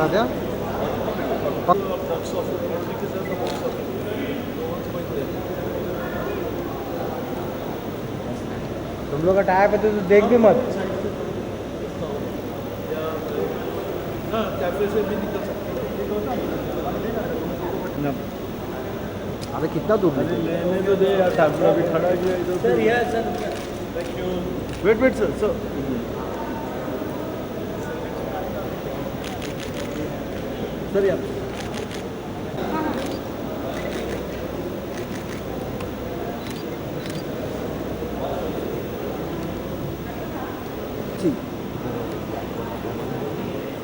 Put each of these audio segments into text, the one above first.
ना त्या तुम लोग का टाइप है तो देख भी मत। कैफे से भी निकल सकते। अबे कितना दूर है? लेने तो दे यार, सामने अभी खड़ा है इधर। Sir yes sir, thank you. Wait sir sir sir यार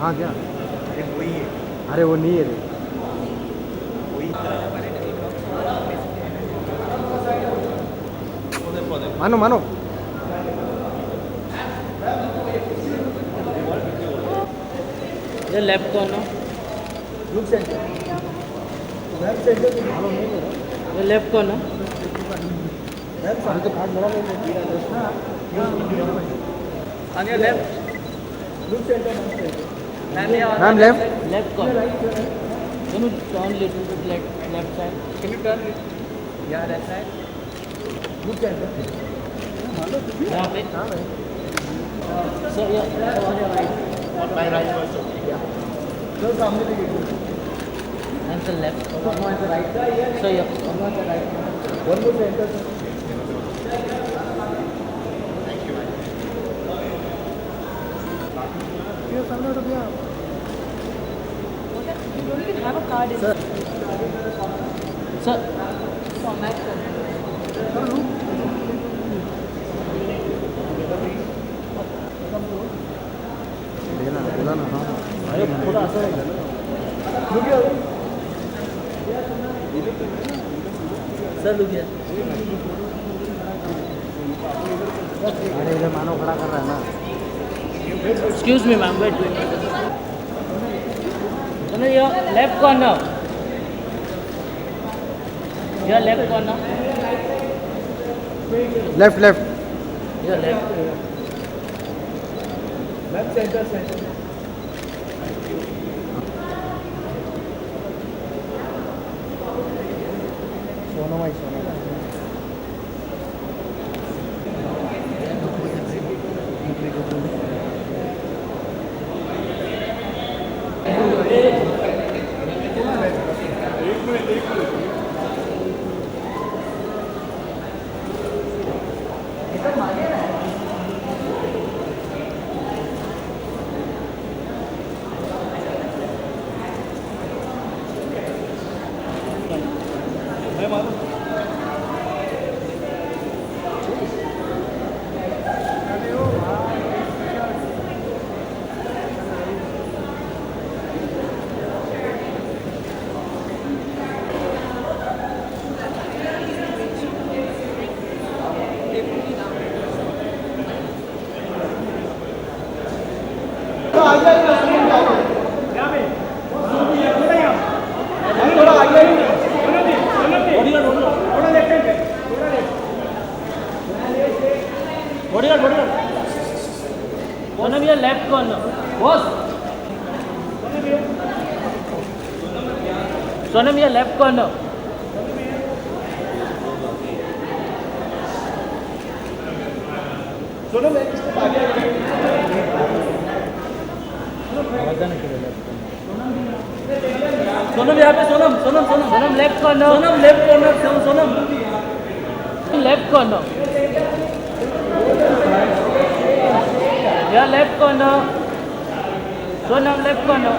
हाँ क्या? वही है। अरे वो नहीं है रे। मानो मानो ये left corner, look centre, ma'am centre तो मालूम नहीं है। ये लेफ्ट कॉर्नर। मैम सारे तो कार्ड लगा लेंगे। आगे left, look centre ma'am left. Left corner. Can you turn little bit left side? Can you turn it? Yeah, that side. Look centre यहाँ पे। So yeah, so on your right. By right first. Sir सामने देखिए। And the left. Come on the right. So yeah, Come on the right. One more center. Yes, I'm not a You don't even have a card in. Sir. sir. देना बोला ना। हाँ अरे थोड़ा असर है। Look here. Sir, look here. अरे इधर मानो खड़ा कर रहा है ना। Excuse me, ma'am. Wait. No, your left corner. Your left corner. Left left. Your left. Left center, center. सोनो भाई सोनो। मैं मालूम। One of your left corner. Boss. Sonam, your left corner. सुनो मैं इसको आगे सोनम यहाँ पे Sonam Sonam Sonam Sonam left corner Sonam left corner Sonam left corner या left corner Sonam left corner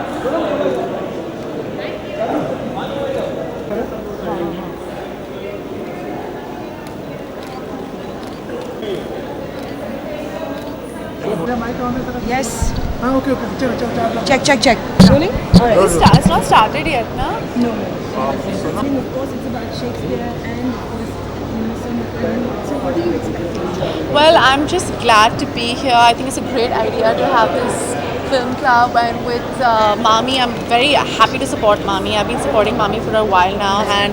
Yes. okay Check. Rolling? It's not started yet, no? No. Of course, it's about Shakespeare and of course, so what do you expect? Well, I'm just glad to be here. I think it's a great idea to have this film club, and with Mami, I'm very happy to support Mami. I've been supporting Mami for a while now, and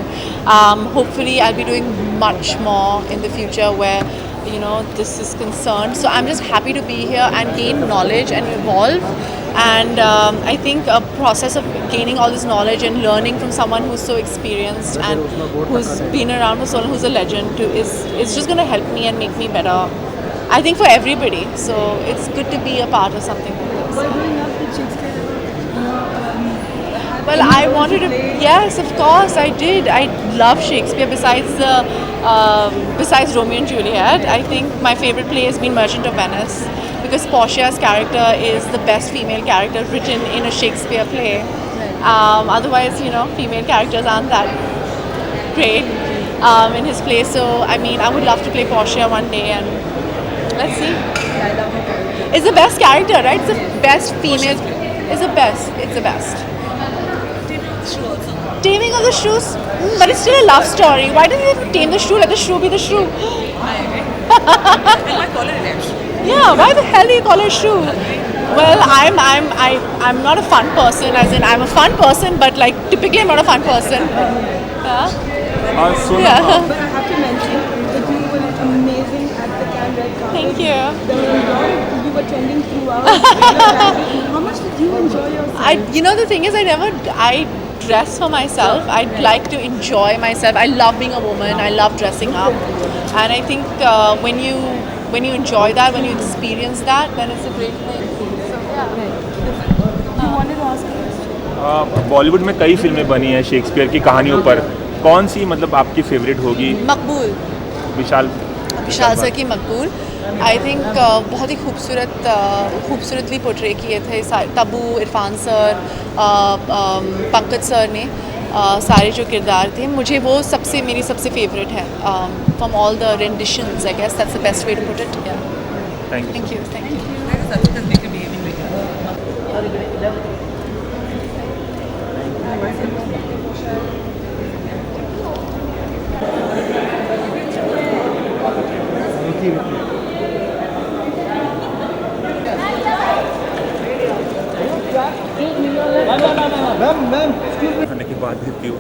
hopefully I'll be doing much more in the future where this is concerned. So I'm just happy to be here and gain knowledge and evolve. And I think a process of gaining all this knowledge and learning from someone who's so experienced and who's been around for so long, who's a legend, is just going to help me and make me better. I think for everybody. So it's good to be a part of something like this. While growing up, did Shakespeare have Well, any I sort of wanted to. play? Yes, of course, I did. I love Shakespeare. Besides Romeo and Juliet, I think my favorite play has been Merchant of Venice, because Portia's character is the best female character written in a Shakespeare play. Otherwise, female characters aren't that great in his play. So, I mean, I would love to play Portia one day, and let's see. I love her character. It's the best character, right? It's the best female. It's the best. It's the best. Taming of the Shrews, but it's still a love story. Why don't you tame the shrew? Let the shrew be the shrew. Yeah, why the hell do you call her shrew? Well, I'm not a fun person. As in, I'm a fun person, but like typically I'm not a fun person. Yeah. Yeah. But I have to mention that you were amazing at the Cannes Red Carpet. Thank you. You were trending throughout. How much did you enjoy yourself? The thing is, I dress for myself. I like to enjoy myself. I love being a woman. I love dressing up, and I think when you enjoy that, when you experience that, then it's a great thing. So yeah. You wanted to ask a question? Bollywood में कई फिल्में बनी हैं Shakespeare की कहानियों पर, कौन सी मतलब आपकी फेवरेट होगी? मकबूल, विशाल सर की मकबूल, आई थिंक बहुत ही खूबसूरतली पोर्ट्रे किए थे तब्बू, इरफान सर, पंकज सर ने सारे जो किरदार थे, मुझे वो मेरी सबसे फेवरेट है from all the renditions. I guess that's the best way to put it. Thank you. Thank you. खाने के बाद देती हूँ.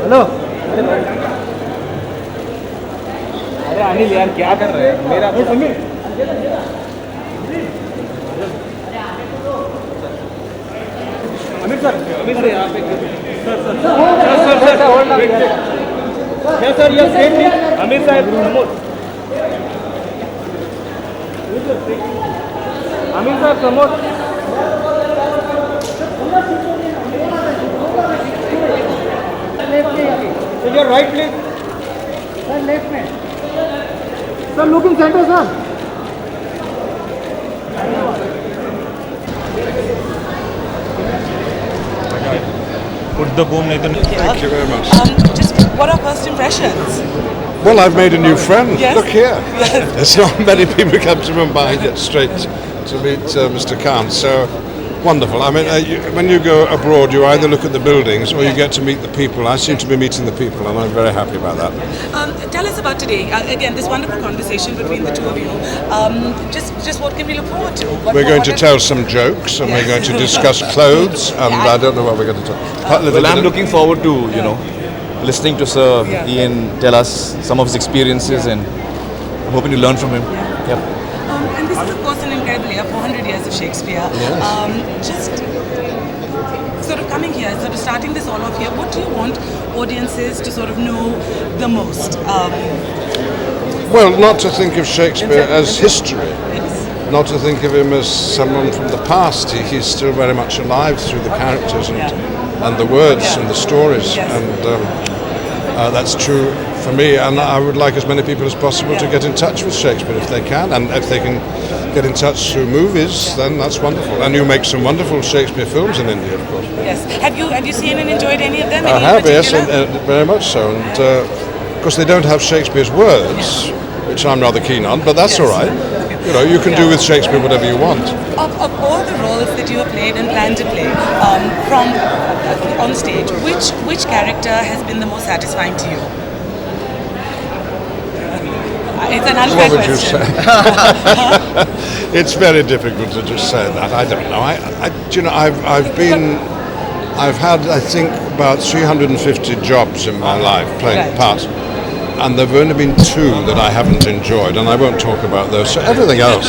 हेलो. अरे अनिल यार क्या कर रहे हैं? मेरा अमित सर यहाँ पे सर यस वेट अमित साहब अमित साहब समोर sir your right please sir left में sir look in centre sir. Put the boom, Nathan. Thank you very much. Just what are first impressions? Well, I've made a new friend. Yes. Look here. There's not many people come to Mumbai and get straight to meet Mr. Khan. So wonderful. I mean, when you go abroad, you either look at the buildings or you get to meet the people. I seem to be meeting the people, and I'm very happy about that. Tell us about today. Again, this wonderful conversation between the two of you. Just what can we look forward to? We're going to tell some jokes, and we're going to discuss clothes, and I don't know what we're going to talk. Well, I'm looking forward to listening to Sir Ian tell us some of his experiences, and I'm hoping to learn from him. Yep. And this is, of course, an incredible year, 400 years of Shakespeare. Yes. Just sort of coming here, sort of starting this all off here, what do you want audiences to sort of know the most? Well, not to think of Shakespeare as history. Yes. Not to think of him as someone from the past. He's still very much alive through the characters and the words and the stories. Yes. And that's true for me. And I would like as many people as possible to get in touch with Shakespeare if they can. And if they can get in touch through movies, then that's wonderful. And you make some wonderful Shakespeare films in India, of course. Yes. Have you seen and enjoyed any of them? I Any in have, yes, particular? and very much so. And of course, they don't have Shakespeare's words, which I'm rather keen on, but that's all right. you know, you can do with Shakespeare whatever you want. Of all the roles that you have played and plan to play from on stage, which character has been the most satisfying to you? It's an unfair What would you question. say? It's very difficult to just say that. I don't know. You know, I've had, I think, about 350 jobs in my life playing Right. parts, and there've only been 2 that I haven't enjoyed, and I won't talk about those. So everything else,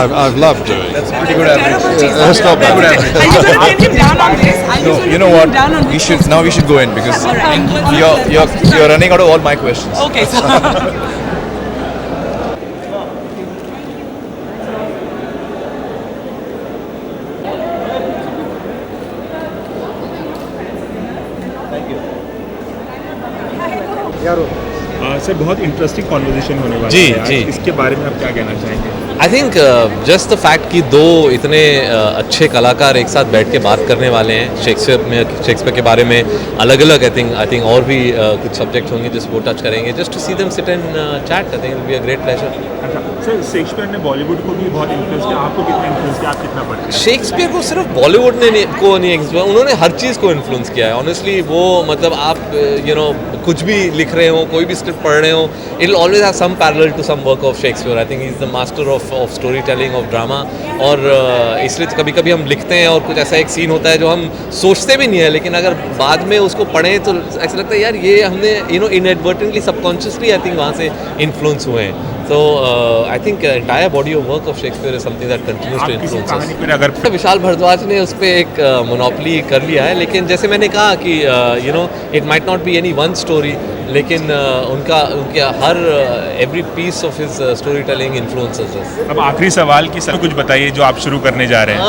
I've loved doing. That's pretty good average. That's not bad. Are you going to pin him down on this? Are No, going you to know pin what? him down on We this? should now. We should go in because All right. you're running out of all my questions. Okay, so यारो sir बहुत interesting conversation होने वाली जी, है आज। जी। इसके बारे में आप क्या कहना चाहेंगे? I think just the fact कि 2 इतने अच्छे कलाकार एक साथ बैठ के बात करने वाले हैं शेक्सपियर के बारे में अलग अलग आई थिंक और भी कुछ सब्जेक्ट होंगे जिस वो टच करेंगे just to see them sit and chat I think will be a great pleasure. अच्छा सर, शेक्सपियर ने बॉलीवुड को भी बहुत इन्फ्लुएंस किया, आपको कितना इन्फ्लुएंस किया, आप कितना पढ़ते हैं? शेक्सपियर को सिर्फ बॉलीवुड ने को नहीं इन्फ्लुएंस, उन्होंने हर चीज़ को इन्फ्लुएंस किया है ऑनेस्टली। वो मतलब आप यू नो कुछ भी लिख रहे हो, कोई भी स्क्रिप्ट पढ़ रहे हो, it will always have some parallel to some work of Shakespeare. I think he is the master of story telling, of drama. और इसलिए तो कभी कभी हम लिखते हैं और कुछ ऐसा एक सीन होता है जो हम सोचते भी नहीं है, लेकिन अगर बाद में उसको पढ़ें तो ऐसा लगता है यार ये हमने you know inadvertently subconsciously I think वहाँ से इन्फ्लुएंस हुए हैं। So I think entire body of work of Shakespeare is something that continues to आप किसी influence कहानी us. पर अगर विशाल भारद्वाज ने उस पर एक मोनोपली कर लिया है, लेकिन जैसे मैंने कहा कि you know it might not be any one story, लेकिन उनके हर every piece of his storytelling influences us. अब आखिरी सवाल की सर कुछ बताइए जो आप शुरू करने जा रहे हैं।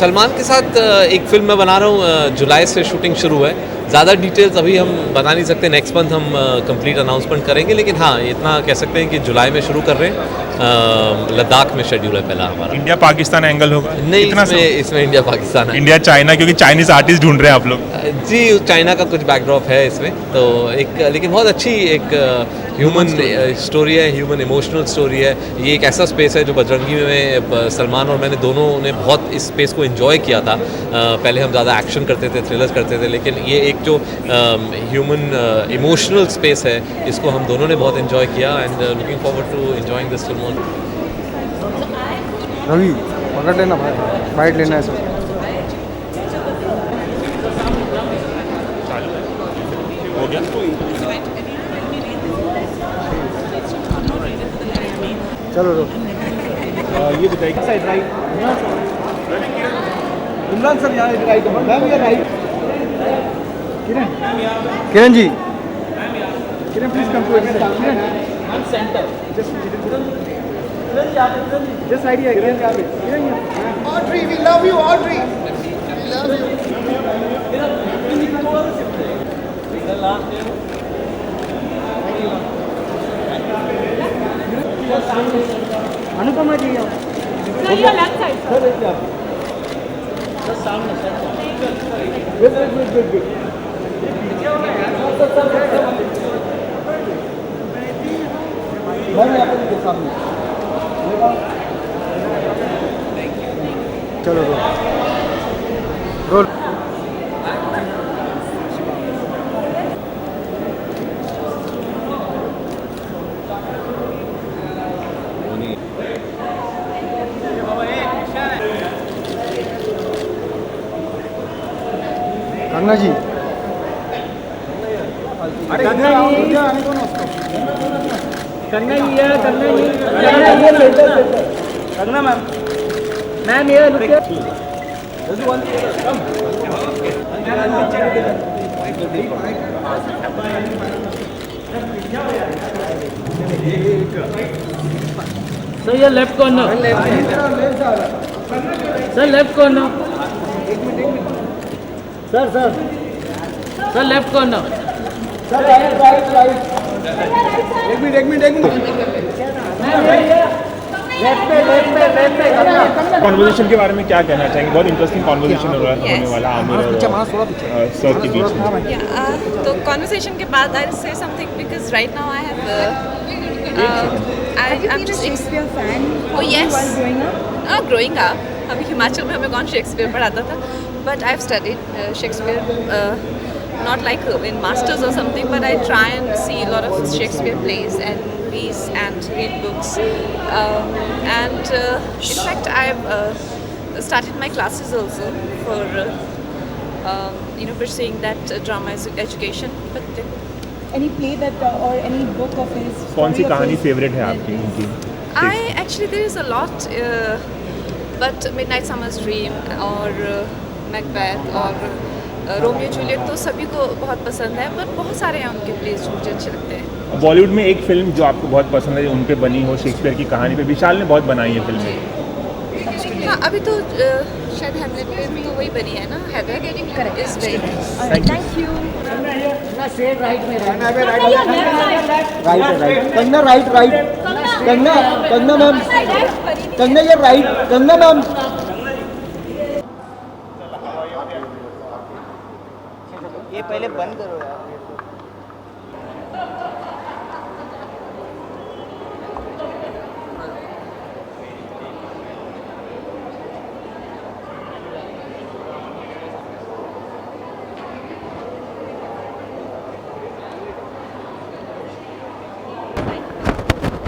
सलमान के साथ एक फिल्म मैं बना रहा हूँ, जुलाई से शूटिंग शुरू है। ज़्यादा डिटेल्स अभी हम बता नहीं सकते, नेक्स्ट मंथ हम कंप्लीट अनाउंसमेंट करेंगे, लेकिन हाँ इतना कह सकते हैं कि जुलाई में शुरू कर रहे हैं। लद्दाख में शेड्यूल है पहला हमारा। इंडिया पाकिस्तान एंगल होगा? नहीं, कितना इसमें इंडिया पाकिस्तान है। इंडिया चाइना, क्योंकि चाइनीज आर्टिस्ट ढूंढ रहे हैं आप लोग। जी, चाइना का कुछ बैकड्रॉप है इसमें, तो एक लेकिन बहुत अच्छी एक ह्यूमन स्टोरी है, ह्यूमन इमोशनल स्टोरी है। ये एक ऐसा स्पेस है जो बजरंगी में सलमान और मैंने दोनों ने बहुत इस स्पेस को एंजॉय किया था। पहले हम ज़्यादा एक्शन करते थे, थ्रिलर्स करते थे, लेकिन ये एक जो ह्यूमन इमोशनल स्पेस है, इसको हम दोनों ने बहुत एंजॉय किया and looking forward to enjoying this film. Ravi पकड़ लेना भाई, फाइट लेना है सर। हो गया? चलो रो। ये बताइए साइड राइट इमरान सर यहाँ राइट मैम ये right Kiran ji, Kiran please come to Kiran I'm center. Just side है किरण यहाँ पे Kiran Audrey we love you, Audrey we love you. Anupama ji Sir, your left side. Sir देखिए आप Just सामने center. वेट मैम यहाँ पे देखिए सामने चलो रो रोल। कंगना जी, अरे इधर आओ, इधर आने को ना उसको करना ही है, करना ही करना मैम मैम ये लुक सर ये left corner, sir left corner, sir left corner, sir right एक मिनट कॉन्वर्जेशन के बारे में क्या कहना चाहेंगे? बहुत इंटरेस्टिंग कॉन्वर्जेशन होने वाला आमिर और सर के बीच में। तो कॉन्वर्सेशन के बाद I say something because right now I have I'm just a Shakespeare fan. Oh, yes. While growing up. Growing up, अभी हिमाचल में हमें कौन शेक्सपियर पढ़ाता था, but I've studied Shakespeare, not like in masters or something, but I try and see a lot of Shakespeare plays and movies and read books, and in fact I've started my classes also for pursuing that drama education. But Any play that or any book of his? कौन सी story of कहानी his favourite है that आपकी is- उनकी? there is a lot, but Midnight Summer's Dream और Macbeth और Romeo Juliet तो सभी को बहुत पसंद है, but बहुत सारे हैं उनके प्लेस जो मुझे अच्छे लगते हैं. बॉलीवुड में एक फिल्म जो आपको बहुत पसंद है, उन पे बनी हो शेक्सपियर की कहानी पे, विशाल ने बहुत बनाई है फिल्में. हाँ, अभी तो शायद हेमलेट पे भी तो वही बनी है ना, Haider is very Thank you. Kangana right Kangana ma'am Kangana ये राइट कंगना मैम. ये पहले बंद करो यार.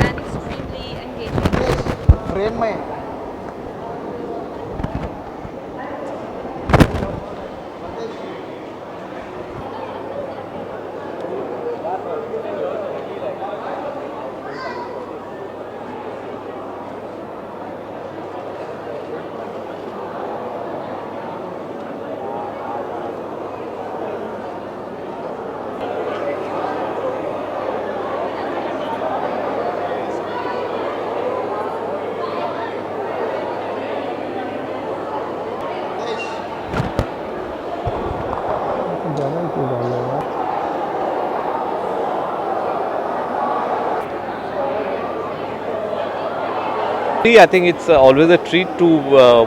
and extremely engaging. फ्रेम में I think it's always a treat to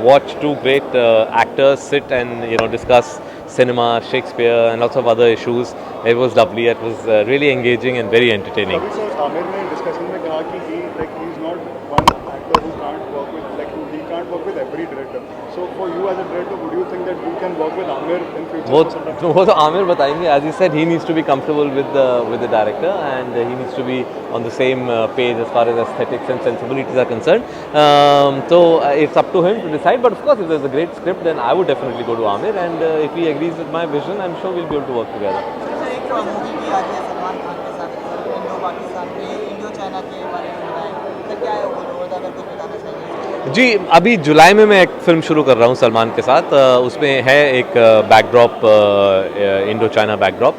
watch two great actors sit and discuss cinema, Shakespeare, and lots of other issues. It was lovely. It was really engaging and very entertaining. Aamir ने discussion में कहा कि he is not one actor who can't work with, he can't work with every director. So for you as a director, would you think that you can work with Amir in future? वो तो आमिर बताएंगे. As he said, he needs to be comfortable with the director, and he needs to be on the same page as far as aesthetics and sensibilities are concerned. So it's up to him to decide. But of course, if there's a great script, then I would definitely go to Amir, and if he agrees with my vision, I'm sure we'll be able to work together. Movie भी आ रही है सलमान खान के साथ, Indo Pakistan के, Indo China के बारे में बताएं. तो क्या है वो लोग, अगर कुछ बताना चाहिए? जी, अभी जुलाई में मैं एक फिल्म शुरू कर रहा हूँ सलमान के साथ. उसमें है एक बैकड्रॉप, इंडो चाइना बैकड्रॉप,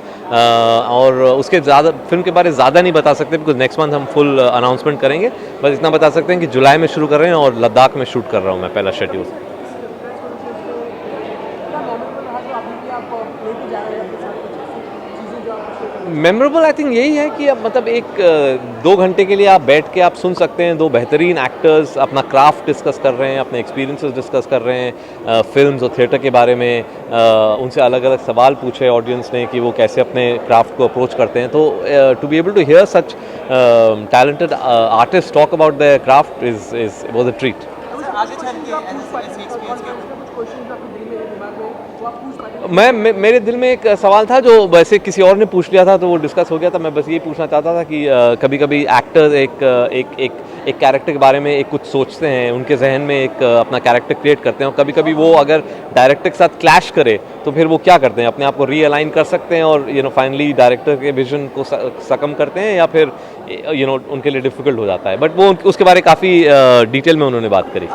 और उसके ज़्यादा फिल्म के बारे में ज़्यादा नहीं बता सकते, बिकॉज नेक्स्ट मंथ हम फुल अनाउंसमेंट करेंगे. बस इतना बता सकते हैं कि जुलाई में शुरू कर रहे हैं और लद्दाख में शूट कर रहा हूँ मैं पहला शेड्यूल. मेमोरेबल आई थिंक यही है कि अब मतलब एक 2 घंटे के लिए आप बैठ के आप सुन सकते हैं दो बेहतरीन एक्टर्स अपना क्राफ्ट डिस्कस कर रहे हैं, अपने एक्सपीरियंसेस डिस्कस कर रहे हैं, फिल्म्स और थिएटर के बारे में. उनसे अलग अलग सवाल पूछे ऑडियंस ने कि वो कैसे अपने क्राफ्ट को अप्रोच करते हैं. तो to be able to hear such talented artist talk about the craft is was a treat. आगे चल के एक्सपीरियंस के मेरे दिल में एक सवाल था जो वैसे किसी और ने पूछ लिया था, तो वो डिस्कस हो गया था. मैं बस ये पूछना चाहता था कि कभी कभी एक्टर्स एक कैरेक्टर के बारे में एक कुछ सोचते हैं, उनके जहन में एक अपना कैरेक्टर क्रिएट करते हैं, और कभी कभी वो अगर डायरेक्टर के साथ क्लैश करे तो फिर वो क्या करते हैं, अपने आप को रीअलाइन कर सकते हैं और फाइनली डायरेक्टर के विजन को सकम करते हैं, या फिर उनके लिए डिफिकल्ट हो जाता है. बट वो उसके बारे में काफ़ी डिटेल में उन्होंने बात करी.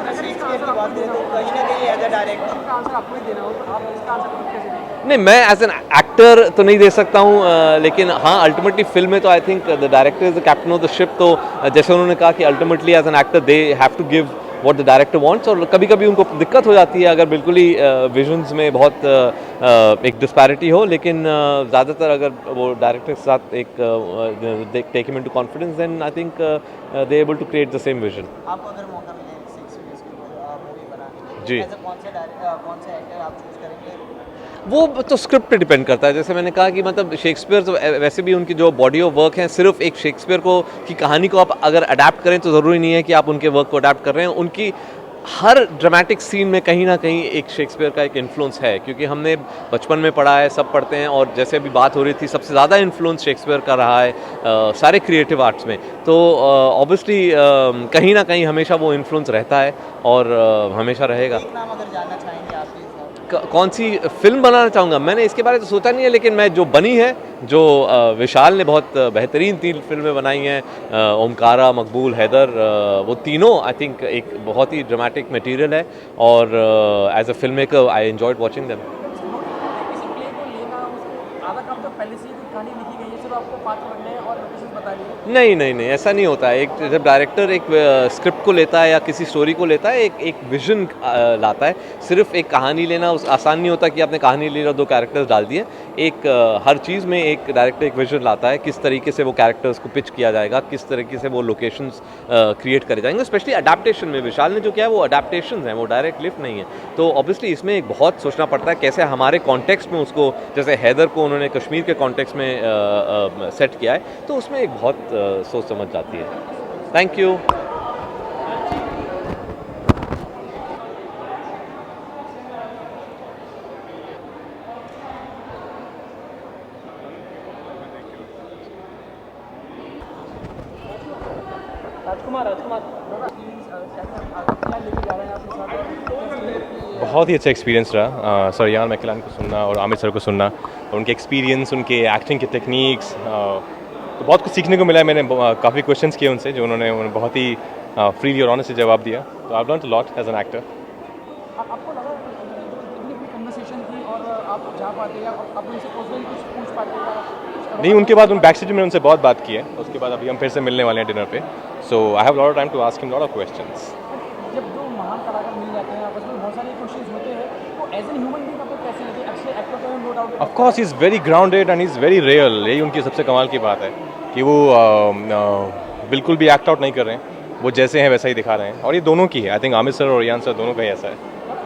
नहीं, मैं एज एन एक्टर तो नहीं दे सकता हूँ, लेकिन हाँ अल्टीमेटली फिल्म में तो I think the director is the captain of the ship. तो जैसे उन्होंने कहा कि ultimately as an actor they have to give what the director wants, और कभी कभी उनको दिक्कत हो जाती है अगर बिल्कुल ही विजन्स में बहुत एक डिस्पैरिटी हो. लेकिन ज़्यादातर अगर वो डायरेक्टर के साथ एक take him into confidence, then I think they able to create the same vision. आपको अगर मौका मिले 6 मूवी बनाने जी, कौन से एक्टर आप चूज करेंगे? वो तो स्क्रिप्ट पे डिपेंड करता है। जैसे मैंने कहा कि मतलब शेक्सपियर तो वैसे भी उनकी जो बॉडी ऑफ वर्क है, सिर्फ एक शेक्सपियर को की कहानी को आप अगर अडेप्ट करें तो ज़रूरी नहीं है कि आप उनके वर्क को अडेप्ट कर रहे हैं। उनकी हर ड्रामेटिक सीन में कहीं ना कहीं एक शेक्सपियर का एक इन्फ्लुएंस है, क्योंकि हमने बचपन में पढ़ा है, सब पढ़ते हैं। और जैसे अभी बात हो रही थी, सबसे ज़्यादा इन्फ्लुएंस शेक्सपियर का रहा है सारे क्रिएटिव आर्ट्स में। तो ऑब्वियसली कहीं ना कहीं हमेशा वो इन्फ्लुएंस रहता है और हमेशा रहेगा। एक नाम अगर जानना चाहेंगे आप प्लीज। कौन सी फिल्म बनाना चाहूँगा, मैंने इसके बारे में तो सोचा नहीं है, लेकिन मैं जो बनी है, जो विशाल ने बहुत बेहतरीन 3 फिल्में बनाई हैं, ओमकारा, मकबूल, हैदर, वो तीनों आई थिंक एक बहुत ही ड्रामेटिक मटेरियल है और as a film maker I enjoyed watching them. नहीं, ऐसा नहीं होता है। एक जब डायरेक्टर एक स्क्रिप्ट को लेता है या किसी स्टोरी को लेता है, एक विजन लाता है। सिर्फ एक कहानी लेना आसान नहीं होता कि आपने कहानी ली और 2 कैरेक्टर्स डाल दिए। एक हर चीज़ में एक डायरेक्टर एक विजन लाता है, किस तरीके से वो कैरेक्टर्स को पिच किया जाएगा, किस तरीके से वो लोकेशंस क्रिएट करे जाएंगे। स्पेशली अडेप्टेशन में विशाल ने जो किया है वो अडेप्टेशन है, वो डायरेक्ट लिफ्ट नहीं है। तो ऑब्वियसली इसमें एक बहुत सोचना पड़ता है कैसे हमारे कॉन्टेक्स्ट में उसको, जैसे हैदर को उन्होंने कश्मीर के कॉन्टेक्स्ट में सेट किया है, तो उसमें एक बहुत सोच समझ जाती है। Thank you. बहुत ही अच्छा एक्सपीरियंस रहा सर यान मैकलान को सुनना और आमिर सर को सुनना, और उनके एक्सपीरियंस, उनके एक्टिंग के टेक्निक्स, तो बहुत कुछ सीखने को मिला। मैंने काफ़ी क्वेश्चंस किए उनसे, जो उन्होंने बहुत ही फ्रीली और ऑनेस्ट से जवाब दिया। तो I learn a lot as an actor. आपको लगा इतनी कन्वर्सेशन थी और आप जा पाते या आप उनसे पर्सनली कुछ पूछ पाते? नहीं, उनके बाद उन बैक स्टेज में उनसे बहुत बात की है। उसके बाद अभी हम फिर से मिलने वाले हैं डिनर पे। So I have lot of time to ask him lot of questions. जब 2 महान कलाकार मिल जाते हैं आपस में, बहुत सारे क्वेश्चंस होते हैं, तो एज एन ह्यूमन बीइंग आपको कैसे लगे? एक्चुअली एक्टर तो no doubt of course he is very grounded and he is very real. यही उनकी सबसे कमाल की बात है कि वो बिल्कुल भी एक्ट आउट नहीं कर रहे हैं, वो जैसे हैं वैसा ही दिखा रहे हैं। और ये दोनों की है, आई थिंक आमिर सर और रियान सर दोनों का ही ऐसा है।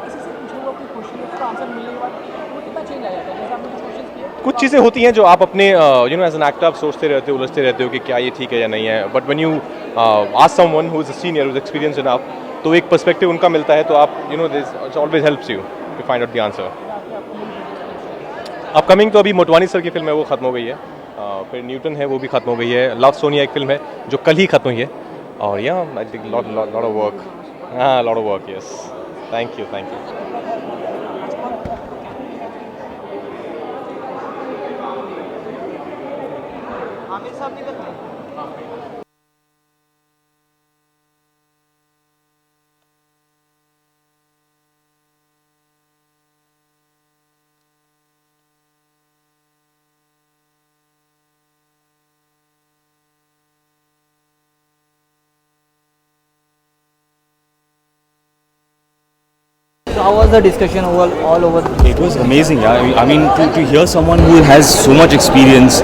किसी से पूछूंगा कि क्वेश्चन का आंसर मिलने के बाद वो कितना चेंज आ जाता है? जैसे आपने कुछ क्वेश्चंस किए, कुछ चीज़ें होती हैं जो आप अपने you know as an actor आप सोचते रहते हो, उलझते रहते हो कि क्या ये ठीक है या नहीं है। But when you ask someone who is a senior, who is experienced enough, तो एक पर्सपेक्टिव उनका मिलता है, तो आप you know this always helps you to find out the answer. Upcoming तो अभी मोटवानी सर की फिल्म है, वो खत्म हो गई है। फिर न्यूटन है, वो भी खत्म हो गई है। लव सोनिया एक फिल्म है जो कल ही खत्म हुई है। और या I think lot of work, हाँ lot of work, yes. Thank you. Aamir साहब निकल गए। So how was the discussion all over? It was amazing. Yeah. I mean, to hear someone who has so much experience,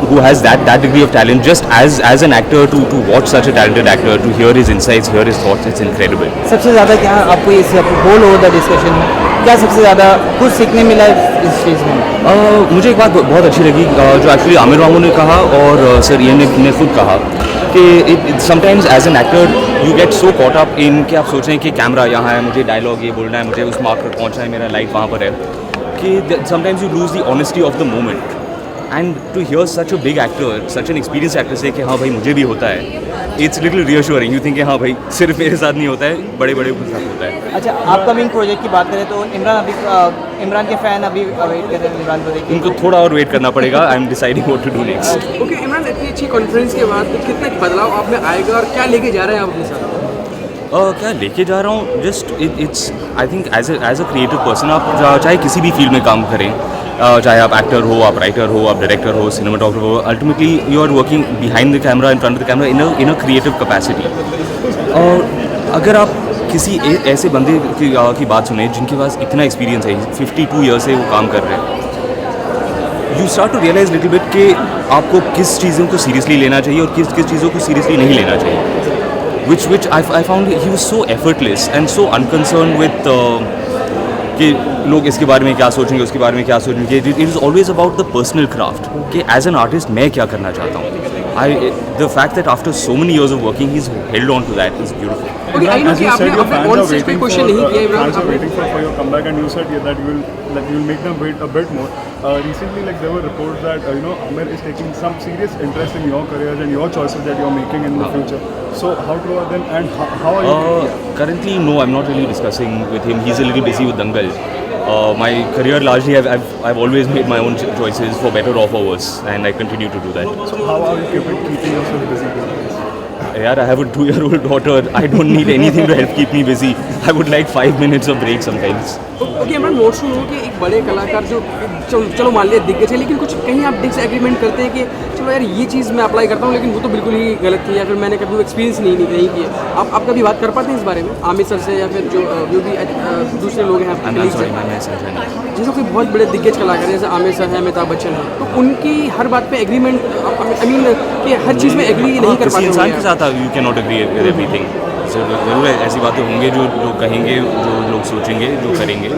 who has that degree of talent, just as an actor, to watch such a talented actor, to hear his insights, hear his thoughts, it's incredible. सबसे ज़्यादा क्या आपको इस whole over the discussion में क्या सबसे ज़्यादा कुछ सीखने मिला इस चीज़ में? मुझे एक बात बहुत अच्छी लगी, जो एक्चुअली आमिर मामू ने कहा और सर इयन ने खुद कहा कि sometimes as an actor you get so caught up in कि आप सोच रहे हैं कि कैमरा यहाँ है, मुझे डायलॉग ये बोलना है, मुझे उस मार्क पर पहुँचना है, मेरा लाइट वहाँ पर है, कि sometimes you lose the honesty of the moment. And to hear such a big actor, such an experience actor से कि हाँ भाई मुझे भी होता है, it's little reassuring. You think हाँ भाई सिर्फ मेरे साथ नहीं होता है, बड़े बड़े के साथ होता है। अच्छा, अपकमिंग प्रोजेक्ट की बात करें तो इमरान के फैन अभी वेट कर रहे हैं इमरान को देखिए। उनको थोड़ा और वेट करना पड़ेगा। I am deciding what to do next. Okay Imran, इतनी अच्छी कॉन्फ्रेंस के बाद कितने बदलाव आप में आएगा और क्या लेके जा रहे हैं आप अपने साथ? क्या लेके जा रहा हूँ, just it's I think as a creative person आप चाहे किसी भी फील्ड में काम करें, चाहे आप एक्टर हो, आप राइटर हो, आप डायरेक्टर हो, सिनेमाटोग्राफर हो, ultimately you are working behind the camera, in front of the camera, in a creative capacity. और अगर आप किसी ऐसे बंदे की बात सुने जिनके पास इतना एक्सपीरियंस है, 52 ईयर से वो काम कर रहे हैं, you start to realise little bit कि आपको किस चीज़ों को सीरियसली लेना चाहिए और किस चीज़ों को सीरियसली नहीं लेना चाहिए। which I found he was so effortless and so unconcerned with कि लोग इसके बारे में क्या सोचेंगे, उसके बारे में क्या सोचेंगे. It is always about the personal craft कि एज एन आर्टिस्ट मैं क्या करना चाहता हूँ. The fact that after so many years of working, he's held on to that is beautiful. Okay, I know कि आपने अपने ऑन स्टेज पे क्वेश्चन नहीं किया Imran. Fans are waiting for your comeback, and you said that you will make them wait a bit more. Recently, like there were reports that Amir is taking some serious interest in your careers and your choices that you're making in the future. So how true are them, and how are you? Currently, no, I'm not really discussing with him. He's a little busy with Dangal. My career largely, I've always made my own choices for better or for worse, and I continue to do that. So how are you keeping yourself busy with this? Yeah, I have a 2-year-old daughter. I don't need anything to help keep me busy. I would like 5 minutes of break sometimes. Okay Imran, नोट सुन हो कि एक बड़े कलाकार जो चलो मान लिया दिग्गज है, लेकिन कुछ कहीं आप डिसएग्रीमेंट करते हैं कि चलो यार ये चीज़ मैं अप्लाई करता हूँ लेकिन वो तो बिल्कुल ही गलत थी, या फिर मैंने कभी एक्सपीरियंस नहीं किया. आप कभी बात कर पाते हैं इस बारे में आमिर सर से या फिर जो भी दूसरे लोग हैं जैसे कोई बहुत बड़े दिग्गज कलाकार हैं जैसे आमिर सर हैं, अमिताभ बच्चन हैं, तो उनकी हर बात पे एग्रीमेंट आई मीन कि हर चीज़ में एग्री नहीं कर पाते. इंसान के साथ you can not agree with everything. ज़रूर ऐसी बातें होंगे जो लोग कहेंगे, जो लोग सोचेंगे, जो करेंगे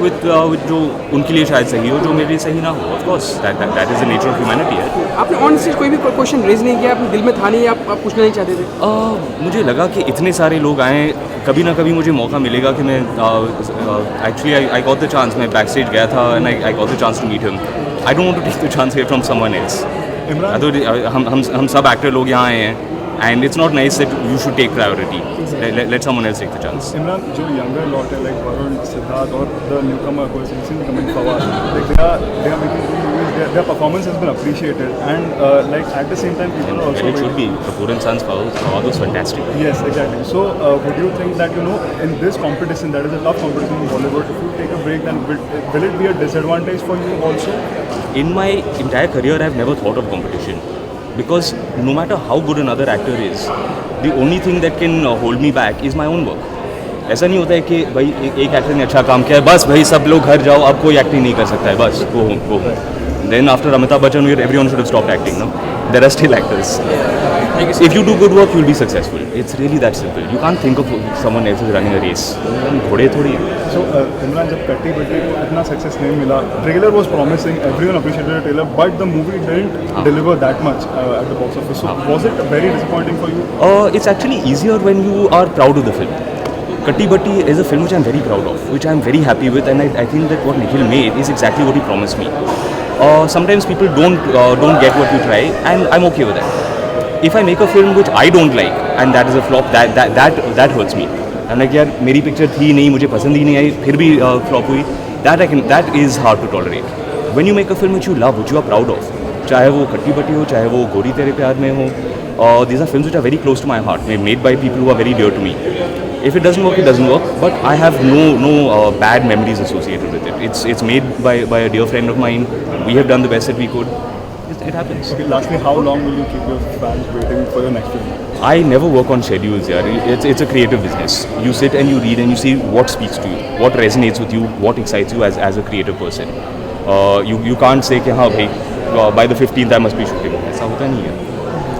विद जो उनके लिए शायद सही हो, जो मेरे लिए सही ना हो. Of course that is the nature of humanity. आपने ऑन स्टेज कोई भी क्वेश्चन रेज नहीं किया, अपने दिल में था नहीं, आप पूछना नहीं चाहते थे? मुझे लगा कि इतने सारे लोग आए, कभी ना कभी मुझे मौका मिलेगा कि मैं actually I got the chance. मैं बैक स्टेज गया था and I got the chance to meet him. I don't want to take the chance hear from someone else. हम सब एक्टर लोग यहाँ आए हैं, and it's not nice that you should take priority. Let someone else take the chance. Imran, जो younger lot है like Varun, Siddharth, or the newcomer who is recently coming forward, like they are making good movies. Their performance has been appreciated, and like at the same time people are also. And it should be. Kapoor and Sons Fawad was fantastic. Yes, exactly. So would you think that in this competition, that is a tough competition in Bollywood, if you take a break, then will it be a disadvantage for you also? In my entire career, I've never thought of competition. Because no matter how good another actor is, the only thing that can hold me back is my own work. ऐसा नहीं होता है कि भाई एक actor ने अच्छा काम किया है, बस भाई सब लोग घर जाओ, अब कोई एक्टिंग नहीं कर सकता है, बस go home. Then after Amitabh Bachchan, everyone should have stopped acting. No, there are still actors. If you do good work, you'll be successful. It's really that simple. You can't think of someone else is running a race. घोड़े थोड़ी हैं. So Imran, जब कट्टी बट्टी को इतना success नहीं मिला, trailer was promising, everyone appreciated the trailer, but the movie didn't deliver that much at the box office. So was it very disappointing for you? It's actually easier when you are proud of the film. Katti Batti is a film which I'm very proud of, which I'm very happy with, and I think that what Nikhil made is exactly what he promised me. Sometimes people don't get what you try, and I'm okay with that. If I make a film which I don't like and that is a flop, that hurts me. I'm like यार मेरी picture थी नहीं, मुझे पसंद ही नहीं आई, फिर भी flop हुई. That is hard to tolerate. When you make a film which you love, which you are proud of, चाहे वो कट्टी बट्टी हो, चाहे वो गोरी तेरे प्यार में हो, these are films which are very close to my heart, made by people who are very dear to me. If it doesn't work, it doesn't work. But I have no bad memories associated with it. It's made by a dear friend of mine. We have done the best that we could. It happens. Okay, lastly, how long will you keep your fans waiting for your next film? I never work on schedules, yaar. It's a creative business. You sit and you read and you see what speaks to you, what resonates with you, what excites you as a creative person. You can't say कि हाँ भाई by the 15th I must be shooting. ऐसा होता नहीं है.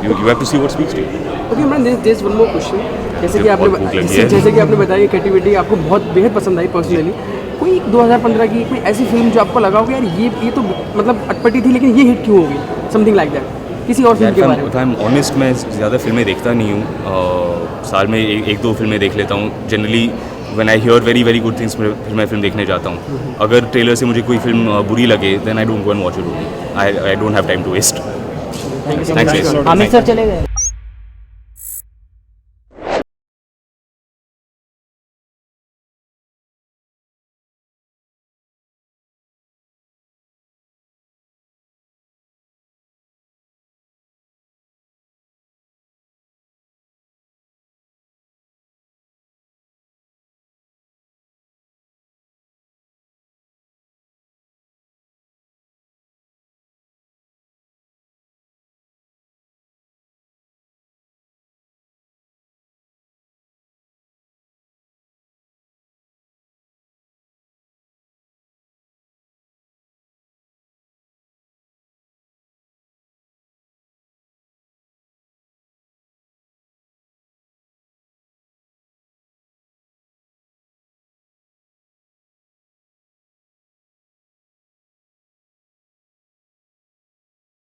You have to see what speaks to you. Okay, man, there's one more question. जैसे कि आपने बताया कट्टी बट्टी आपको बहुत बेहद पसंद आई पर्सनली. कोई 2015 की कोई ऐसी फिल्म जो आपको लगा होगा यार ये तो मतलब अटपटी थी लेकिन ये हिट क्यों हो गई, समथिंग लाइक दैट, किसी और फिल्म के बारे में? आई एम ऑनेस्ट, मैं ज़्यादा फिल्में देखता नहीं हूँ. साल में एक दो फिल्में देख लेता हूँ. Generally when I hear very very good things फिर मैं फिल्म देखने जाता हूँ. अगर ट्रेलर से मुझे कोई फिल्म बुरी लगे then I don't go and watch it. I don't have time to waste. Thanks. Amit sir चले गए.